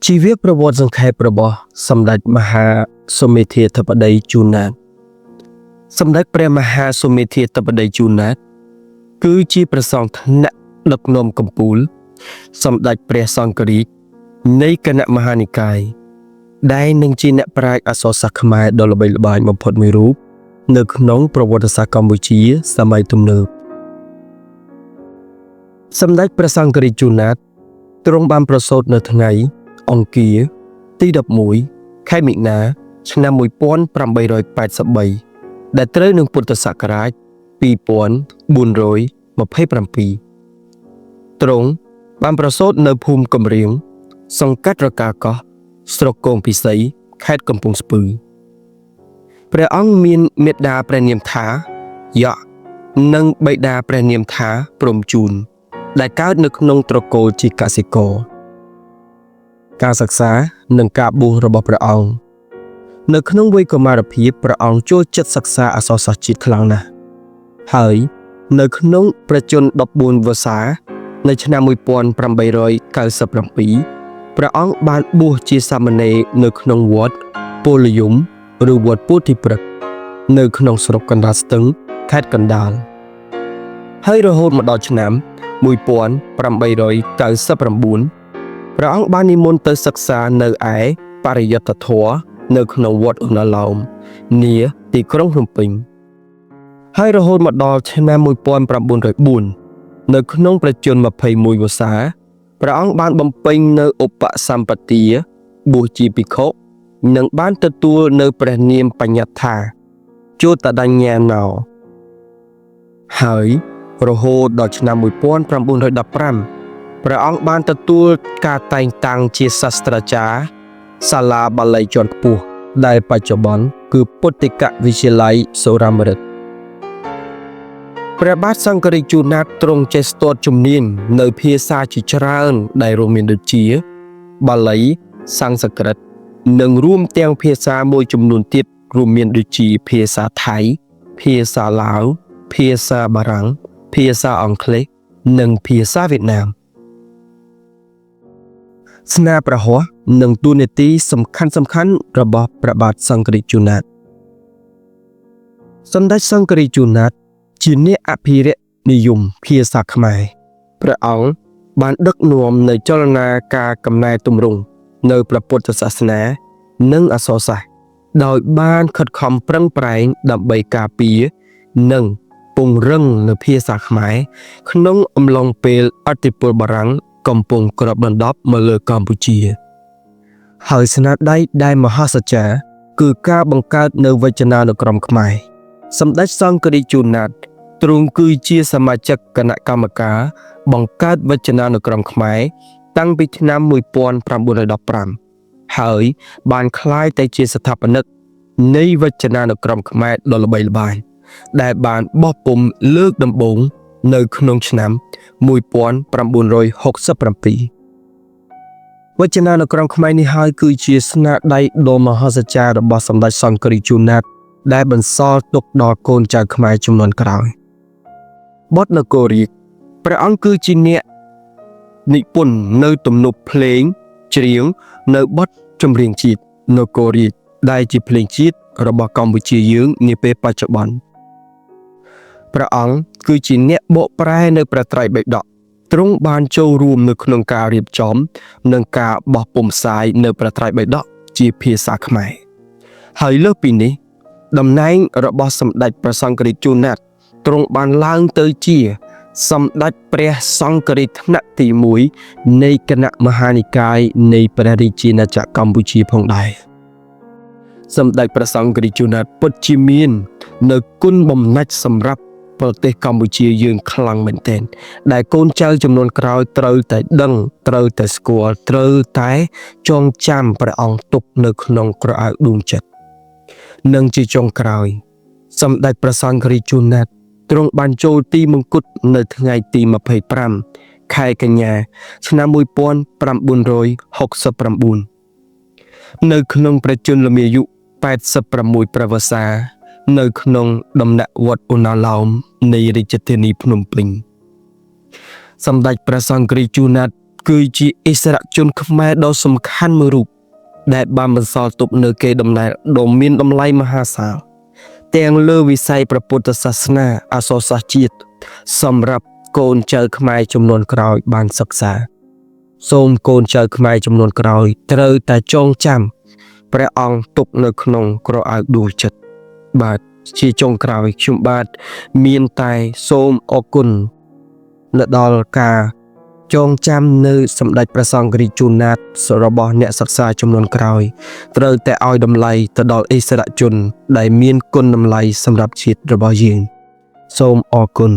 ชีวประวัติសង្ខេបរបស់សម្ដេចមហាសុមេធាធិបតីជូណាតសម្ដេចព្រះមហាសុមេធាធិបតីជូណាតគឺជាព្រះសង្ឃថ្នាក់ដឹកនាំកំពូលសម្ដេចព្រះសង្ឃរាជនៃគណៈមហានិកាយដែលនឹងជាអ្នកប្រាជ្ញអក្សរសាស្ត្រខ្មែរដ៏ល្បីល្បាញបំផុតមួយរូបនៅក្នុងប្រវត្តិសាស្ត្រកម្ពុជាសម័យទំនើបសម្ដេចព្រះសង្ឃរាជជូណាតទ្រង់បានប្រសូតនៅថ្ងៃអង្គារទី11ខែមិនិនាឆ្នាំ1883ដែលត្រូវនឹងពុទ្ធសករាជ2427ទ្រង់បានប្រសូតនៅភូមិកំរៀងសង្កាត់រកាកោះស្រុកគងពិសីខេត្តកំពង់ស្ពឺព្រះអង្គមានមេត្តាព្រះនាមថាយៈនិងបិតាព្រះនាមថាព្រំជូនដែលកើតនៅក្នុងត្រកូលជាកសិករការសិក្សានិងការបួសរបស់ព្រះអង្គនៅក្នុងវ័យកុមារភាពព្រះអង្គចូលចិត្តសិក្សាអក្សរសាស្ត្រជាតិខ្លាំងណាស់ហើយនៅក្នុងប្រជជន14វស្សានៅឆ្នាំ1897ព្រះអង្គបានបួសជាសាមណេរនៅក្នុងវត្តពលយមឬវត្តពោធិព្រឹក្សនៅក្នុងស្រុកកណ្ដាលស្ទឹងខេត្តកណ្ដាលហើយរហូតមកដល់ឆ្នាំ1899ព្រះអង្គបាននិមន្តទៅសិក្សានៅឯបរិយត្តិធម៌នៅក្នុងវត្តឧណឡោមនាទីក្រុងភ្នំពេញហើយរហូតមកដល់ឆ្នាំ1904នៅក្នុងប្រជជន21វស្សាព្រះអង្គបានបំពេញនៅឧបសម្បទាបួសជាភិក្ខុនិងបានទទួលនៅព្រះនាមបញ្ញត្ថាជោតដញ្ញាណោហើយរហូតដល់ឆ្នាំ1915ព្រះអង្គបានទទួលការតែងតាំងជាសាស្ត្រាចារ្យសាលាបាលីជាន់ខ្ពស់ដែលបច្ចុប្បន្នគឺពុទ្ធិកវិទ្យាល័យសូរ៉ាមរិតព្រះបាទសង្ឃរាជជូណាតទ្រង់ចេះស្ទាត់ជំនាញនៅភាសាជាច្រើនដែលរួមមានដូចជាបាលីសំស្ក្រឹតនិងរួមទាំងភាសាមួយចំនួនទៀតរួមមានដូចជាភាសាថៃភាសាឡាវភាសាបារាំងភាសាអង់គ្លេសនិងភាសាវៀតណាមស្នាព្រះហស្ថនិងតួនាទីសំខាន់របស់ព្រះបាទសង្ឃរាជជូណាតសម្ដេចសង្ឃរាជជូណាតជាអ្នកអភិរក្សនិយមភាសាខ្មែរព្រះអង្គបានដឹកនាំនៅចលនាការកំណែទម្រង់នៅព្រះពុទ្ធសាសនានិងអក្សរសាស្ត្រដោយបានខិតខំប្រឹងប្រែងដើម្បីការពារនិងពង្រឹងនៅភាសាខ្មែរក្នុងអំឡុងពេលឥទ្ធិពលបារាំងកំពុងគ្របដណ្ដប់មកលើកម្ពុជាហើយស្នាដៃដែលមហាសច្ចាគឺការបង្កើតនៅវចនានុក្រមខ្មែរសម្ដេចសង្ឃរាជជូណាតទ្រង់គឺជាសមាជិកគណៈកម្មការបង្កើតវចនានុក្រមខ្មែរតាំងពីឆ្នាំ1915ហើយបានក្លាយទៅជាស្ថាបនិកនៃវចនានុក្រមខ្មែរដ៏ល្បីល្បាញដែលបានបោះពុម្ពលើកដំបូងនៅក្នុងឆ្នាំ1967វចនានុក្រមខ្មែរនេះហើយគឺជាស្នាដៃដ៏មហាសច្ចារបស់សម្ដេចសង្ឃរាជជូណាតដែលបន្សល់ទុកដល់កូនចៅខ្មែរជំនាន់ក្រោយបទនគររាជព្រះអង្គគឺជាអ្នកនិពន្ធនៅទំនុកភ្លេងច្រៀងនៅបទចម្រៀងជាតិនគររាជដែលជាភ្លេងជាតិរបស់កម្ពុជាយើងនាពេលបច្ចុប្បន្នព្រះអង្គគឺជាអ្នកបកប្រែនៅព្រះត្រៃបិដកទ្រង់បានចូលរួមនៅក្នុងការរៀបចំនិងការបោះពុម្ពផ្សាយនៅព្រះត្រៃបិដកជាភាសាខ្មែរហើយលើសពីនេះតំណែងរបស់សម្ដេចព្រះសង្ឃរាជជូណាតទ្រង់បានឡើងទៅជាសម្ដេចព្រះសង្ឃរាជថ្នាក់ទី1នៃគណៈមហានិកាយនៃព្រះរាជាណាចក្រកម្ពុជាផងដែរសម្ដេចព្រះសង្ឃរាជជូណាតពិតជាមាននៅគុណបំណាច់សម្រាប់ប្រទេសកម្ពុជាយើងខ្លាំងមែនទែនដែលកូនចៅចំនួនក្រោយត្រូវតែដឹងត្រូវតែស្គាល់ត្រូវតែចងចាំព្រះអង្គទុកនៅក្នុងក្រអៅដួងចិត្តនិងជាចុងក្រោយសម្ដេចព្រះសង្ឃរាជជូណាតទ្រង់បានចូលទីមង្គតនៅថ្ងៃទី25ខែកញ្ញាឆ្នាំ1969នៅក្នុងប្រជជនលំអាយុ86ព្រះវស្សានៅក្នុងដំណាក់វត្តឧណឡោមនៃរាជធានីភ្នំពេញសម្ដេចព្រះសង្ឃរាជជូណាត គឺជាអិសរាជជនខ្មែរដ៏សំខាន់មួយរូបដែលបានបន្សល់ទុកនូវកេរដំណែលដ៏មានតម្លៃមហាសាលទាំងលើវិស័យព្រះពុទ្ធសាសនាអក្សរសាស្ត្រជាតិសម្រាប់កូនចៅខ្មែរចំនួនក្រោយបានសិក្សាសូមកូនចៅខ្មែរចំនួនក្រោយត្រូវតែចងចាំព្រះអង្គទុកនៅក្នុងក្រអៅដួលចិត្តបាទជាចុងក្រោយខ្ញុំបាទមានតែសូមអរគុណនៅដល់ការចងចាំនៅសម្ដេចព្រះសង្ឃរាជជួនណាតរបស់អ្នកសិក្សាចំនួនក្រោយត្រូវតែឲ្យតម្លៃទៅដល់អិសរាជជនដែលមានគុណតម្លៃសម្រាប់ជាតិរបស់យើងសូមអរគុណ